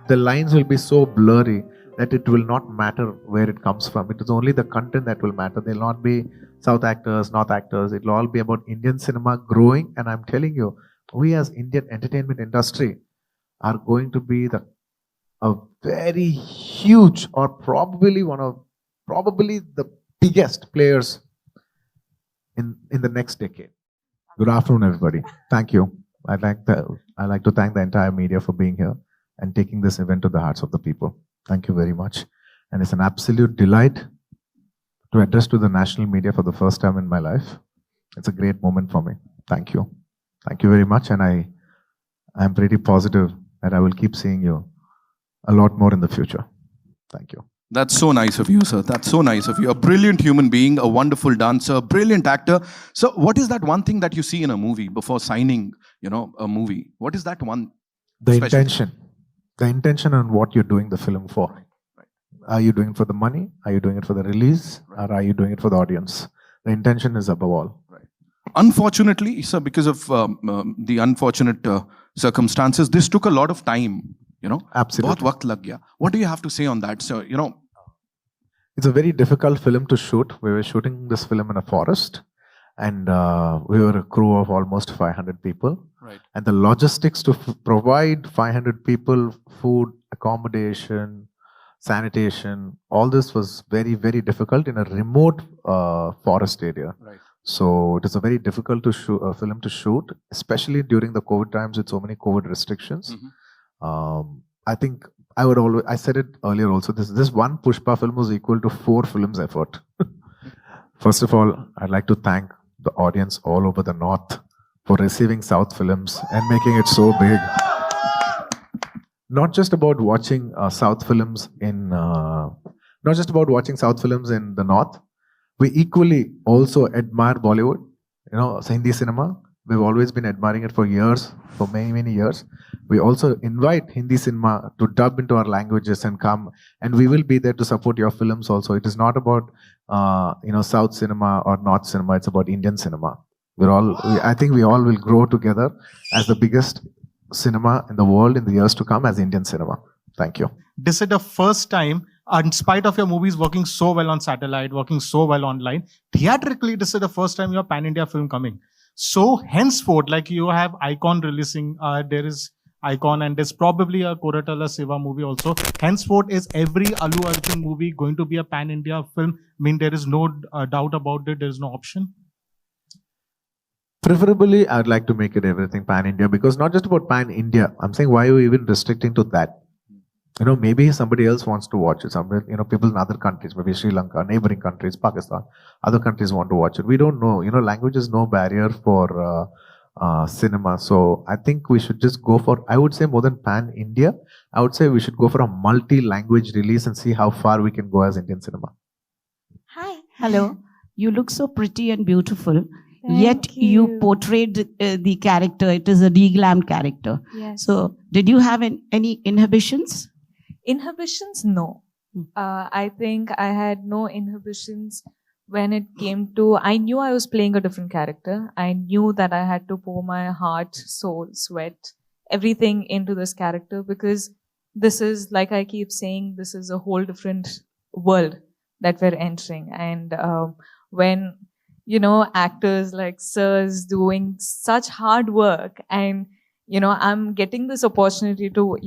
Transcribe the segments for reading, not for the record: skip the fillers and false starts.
the lines will be so blurry that it will not matter where it comes from. It is only the content that will matter. There will not be South actors, North actors. It will all be about Indian cinema growing. And I'm telling you, we as Indian entertainment industry are going to be a very huge, or probably the biggest players in the next decade. Good afternoon, everybody. Thank you. I'd like to thank the entire media for being here and taking this event to the hearts of the people. Thank you very much. And it's an absolute delight to address to the national media for the first time in my life. It's a great moment for me. Thank you. Thank you very much. And I'm pretty positive that I will keep seeing you a lot more in the future. Thank you. That's so nice of you, sir. That's so nice of you. A brilliant human being, a wonderful dancer, brilliant actor. So what is that one thing that you see in a movie before signing, a movie? What is that one? The intention. The intention on what you're doing the film for. Right. Are you doing it for the money? Are you doing it for the release? Right. Or are you doing it for the audience? The intention is above all. Right. Unfortunately, sir, because of the unfortunate circumstances, this took a lot of time. Absolutely. बहुत वक्त लग गया. What do you have to say on that? So, it's a very difficult film to shoot. We were shooting this film in a forest, and we were a crew of almost 500 people. Right. And the logistics to provide 500 people food, accommodation, sanitation, all this was very, very difficult in a remote forest area. Right. So it is a very difficult film to shoot, especially during the COVID times with so many COVID restrictions. Mm-hmm. I think I said it earlier also, this one Pushpa film was equal to 4 films effort. First of all, I'd like to thank the audience all over the North for receiving South films and making it so big. Not just about watching South films in the North. We equally also admire Bollywood, Hindi cinema. We've always been admiring it for years, for many, many years. We also invite Hindi cinema to dub into our languages and come, and we will be there to support your films also. It is not about, South cinema or North cinema. It's about Indian cinema. I think we all will grow together as the biggest cinema in the world in the years to come as Indian cinema. Thank you. This is the first time, in spite of your movies working so well on satellite, working so well online, theatrically, this is the first time your pan-India film coming. So henceforth, like you have Icon releasing, there is Icon, and there's probably a Koratala Seva movie also. Henceforth, is every ALLU ARJUN movie going to be a pan-India film? I mean, there is no doubt about it. There is no option. Preferably, I'd like to make it everything pan-India, because not just about pan-India. I'm saying, why are we even restricting to that? Maybe somebody else wants to watch it. People in other countries, maybe Sri Lanka, neighboring countries, Pakistan, other countries want to watch it. We don't know. Language is no barrier for cinema. So I think we should just go for, I would say more than pan-India, I would say we should go for a multi-language release and see how far we can go as Indian cinema. Hi. Hello. You look so pretty and beautiful. Yet you portrayed the character. It is a reglammed character. Yes. So did you have any inhibitions? Inhibitions? No. I think I had no inhibitions when it came to, I knew I was playing a different character. I knew that I had to pour my heart, soul, sweat, everything into this character, because this is, like I keep saying, this is a whole different world that we're entering. And when, actors like sirs doing such hard work, and, I'm getting this opportunity to,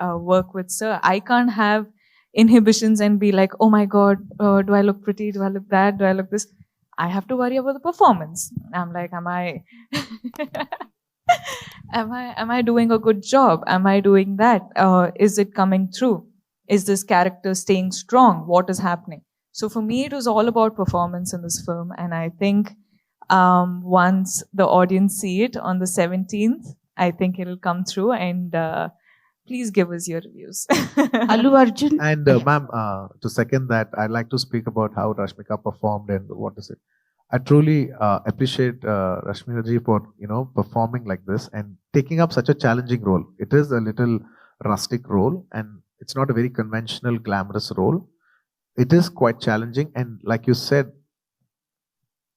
work with sir, I can't have inhibitions and be like, oh my God, do I look pretty? Do I look that? Do I look this? I have to worry about the performance. I'm like, am I doing a good job? Am I doing that? Is it coming through? Is this character staying strong? What is happening? So for me, it was all about performance in this film. And I think once the audience see it on the 17th, I think it'll come through, and please give us your reviews. ALLU ARJUN. And ma'am, to second that, I'd like to speak about how Rashmika performed and what is it. I truly appreciate Rashmika ji for performing like this and taking up such a challenging role. It is a little rustic role, and it's not a very conventional, glamorous role. It is quite challenging, and like you said,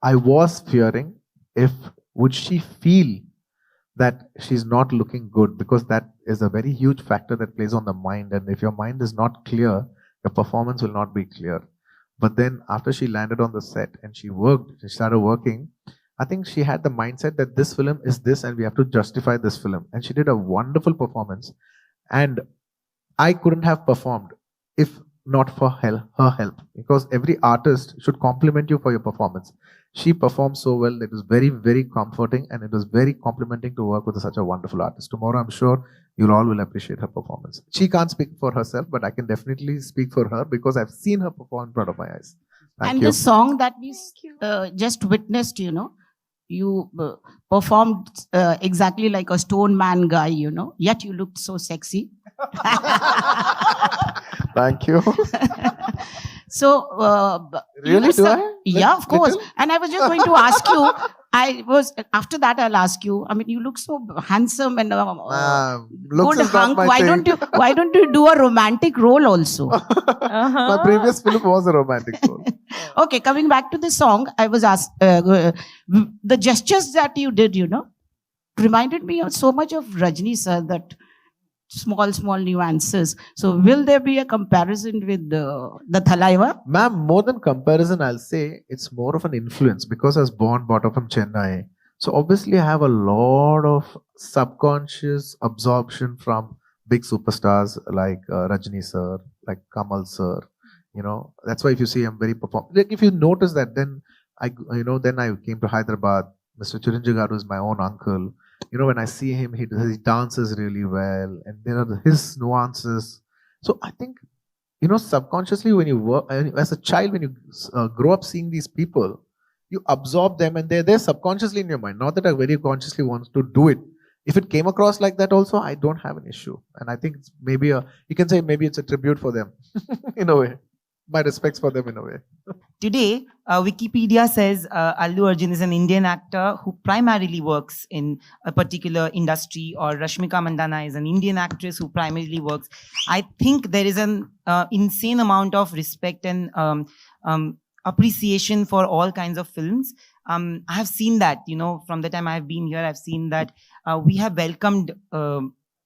I was fearing would she feel that she's not looking good, because that is a very huge factor that plays on the mind. And if your mind is not clear, your performance will not be clear. But then after she landed on the set and she started working, I think she had the mindset that this film is this and we have to justify this film. And she did a wonderful performance. And I couldn't have performed if not for her help, because every artist should compliment you for your performance. She performed so well. It was very, very comforting, and it was very complimenting to work with such a wonderful artist. Tomorrow, I'm sure you all will appreciate her performance. She can't speak for herself, but I can definitely speak for her because I've seen her perform in front of my eyes. Thank And you. the song that we just witnessed, you performed exactly like a stone man guy, yet you looked so sexy. Thank you. So, Really, do I? Yeah, of course. Little? And I was just going to ask you, after that, I'll ask you, I mean, you look so handsome and Looks good is not hunk. my Why thing. don't you do a romantic role also? My previous film was a romantic role. Okay, coming back to the song, I was asked, the gestures that you did, reminded me of so much of Rajni sir, that small nuances. So will there be a comparison with the Thalaiva? Ma'am, more than comparison, I'll say it's more of an influence, because I was brought up from Chennai. So obviously I have a lot of subconscious absorption from big superstars like Rajni sir, like Kamal sir. That's why if you see I'm very like if you notice that, then I came to Hyderabad. Mr. Chiranjeevi Garu is my own uncle. When I see him, he dances really well, and there are his nuances. So I think, subconsciously when you work, as a child, when you grow up seeing these people, you absorb them, and they're there subconsciously in your mind. Not that I very consciously want to do it. If it came across like that also, I don't have an issue. And I think it's maybe you can say maybe it's a tribute for them in a way. My respects for them in a way. Today, Wikipedia says Allu Arjun is an Indian actor who primarily works in a particular industry, or Rashmika Mandana is an Indian actress who primarily works. I think there is an insane amount of respect and appreciation for all kinds of films. I have seen that, from the time I have been here, I've seen that we have welcomed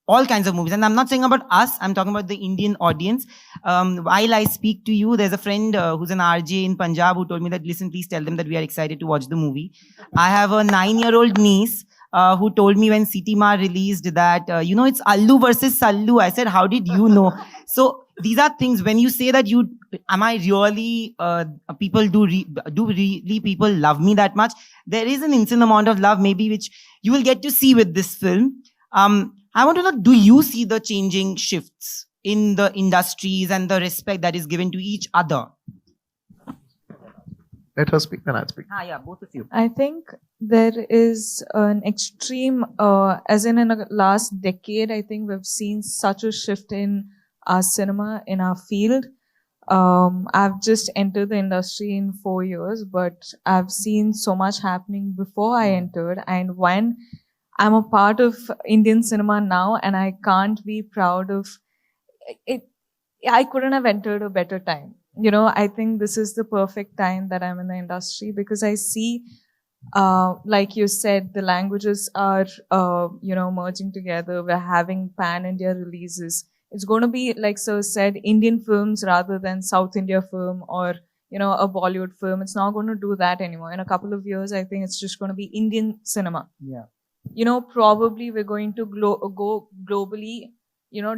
all kinds of movies. And I'm not saying about us, I'm talking about the Indian audience. While I speak to you, there's a friend who's an RJ in Punjab who told me that, listen, please tell them that we are excited to watch the movie. I have a 9-year-old niece who told me when Sitima released that, it's Allu versus Sallu. I said, how did you know? So these are things, when you say that am I really, people do really people love me that much? There is an insane amount of love maybe which you will get to see with this film. I want to know, do you see the changing shifts in the industries and the respect that is given to each other? Let her speak, then I'll speak. Yeah, both of you. I think there is an extreme, as in the last decade, I think we've seen such a shift in our cinema, in our field. I've just entered the industry in 4 years, but I've seen so much happening before I entered. And when I'm a part of Indian cinema now, and I can't be proud of it. I couldn't have entered a better time. I think this is the perfect time that I'm in the industry, because I see, like you said, the languages are, merging together. We're having pan-India releases. It's going to be, like Sir said, Indian films rather than South India film or, a Bollywood film. It's not going to do that anymore. In a couple of years, I think it's just going to be Indian cinema. Yeah. Probably we're going to go globally,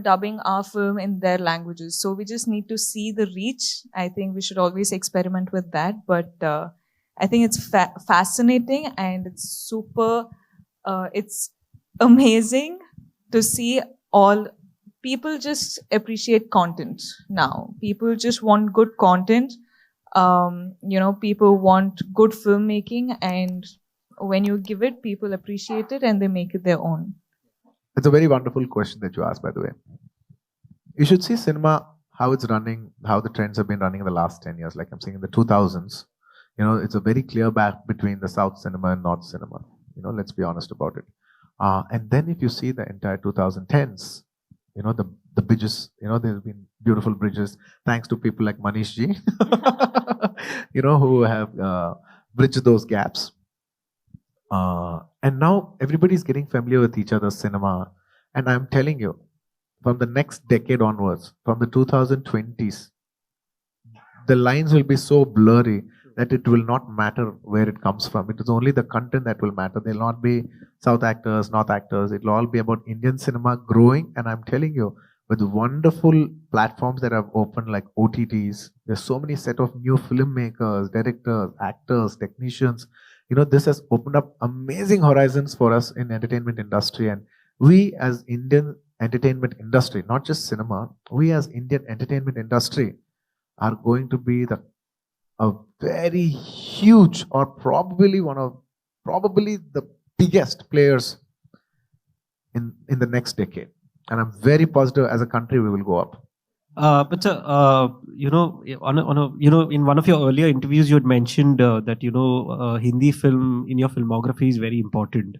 dubbing our film in their languages. So we just need to see the reach. I think we should always experiment with that. But I think it's fascinating, and it's super, it's amazing to see all people just appreciate content now. People just want good content. People want good filmmaking, and when you give it, people appreciate it and they make it their own. It's a very wonderful question that you asked, by the way. You should see cinema, how it's running, how the trends have been running in the last 10 years. Like I'm saying, in the 2000s, it's a very clear gap between the South cinema and North cinema. Let's be honest about it. And then if you see the entire 2010s, the bridges, there's been beautiful bridges, thanks to people like Manish ji, who have bridged those gaps. And now everybody's getting familiar with each other's cinema. And I'm telling you, from the next decade onwards, from the 2020s, the lines will be so blurry that it will not matter where it comes from. It is only the content that will matter. There will not be South actors, North actors. It will all be about Indian cinema growing. And I'm telling you, with wonderful platforms that have opened like OTTs, there's so many set of new filmmakers, directors, actors, technicians. You know, this has opened up amazing horizons for us in entertainment industry. And we as Indian entertainment industry, not just cinema, we as Indian entertainment industry are going to be a very huge, or probably the biggest players in the next decade. And I'm very positive as a country we will go up. But you know, in one of your earlier interviews, you had mentioned that Hindi film in your filmography is very important.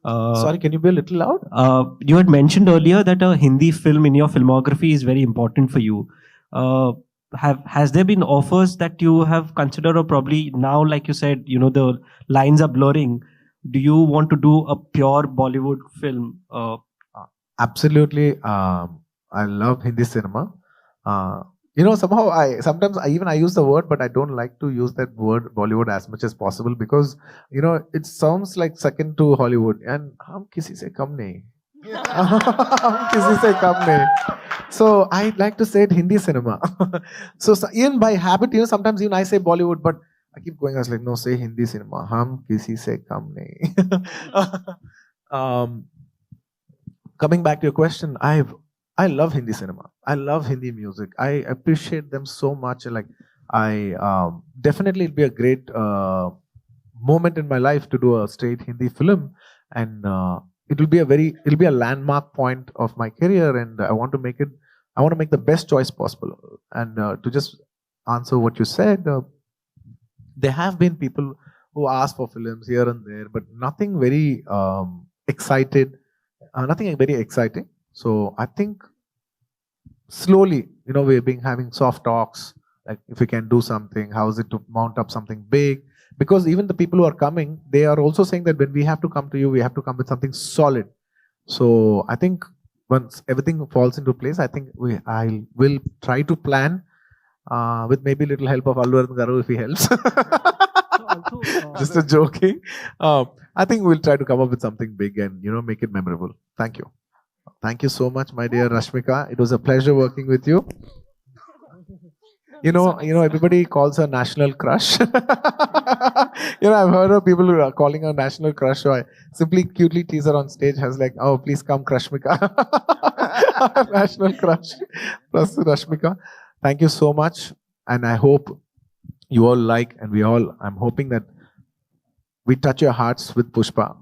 Sorry, can you be a little loud? You had mentioned earlier that a Hindi film in your filmography is very important for you. Has there been offers that you have considered, or probably now, like you said, the lines are blurring? Do you want to do a pure Bollywood film? Absolutely. I love Hindi cinema. Somehow sometimes I use the word, but I don't like to use that word Bollywood as much as possible, because it sounds like second to Hollywood, and hum kisi se kam nahi. Hum kisi se kam nahi. So I like to say it Hindi cinema. so even by habit, sometimes even I say Bollywood, but I keep going. I was like, no, say Hindi cinema. Hum kisi se kam nahi. Coming back to your question, I love Hindi cinema. I love Hindi music. I appreciate them so much. Like, definitely it'll be a great moment in my life to do a straight Hindi film, and it'll be a landmark point of my career, and I want to make the best choice possible. And to just answer what you said, there have been people who ask for films here and there, but nothing very nothing very exciting. So I think slowly, we've been having soft talks, like if we can do something, how is it to mount up something big? Because even the people who are coming, they are also saying that when we have to come to you, we have to come with something solid. So I think once everything falls into place, I think I will try to plan with maybe little help of ALLU ARJUN if he helps. Just a joking. I think we'll try to come up with something big and make it memorable. Thank you. Thank you so much, my dear Rashmika. It was a pleasure working with you. Everybody calls her national crush. I've heard of people who are calling her national crush. So I simply cutely tease her on stage. I was like, oh, please come, Crushmika. National crush plus Rashmika. Thank you so much. And I hope you all like, and I'm hoping that we touch your hearts with Pushpa.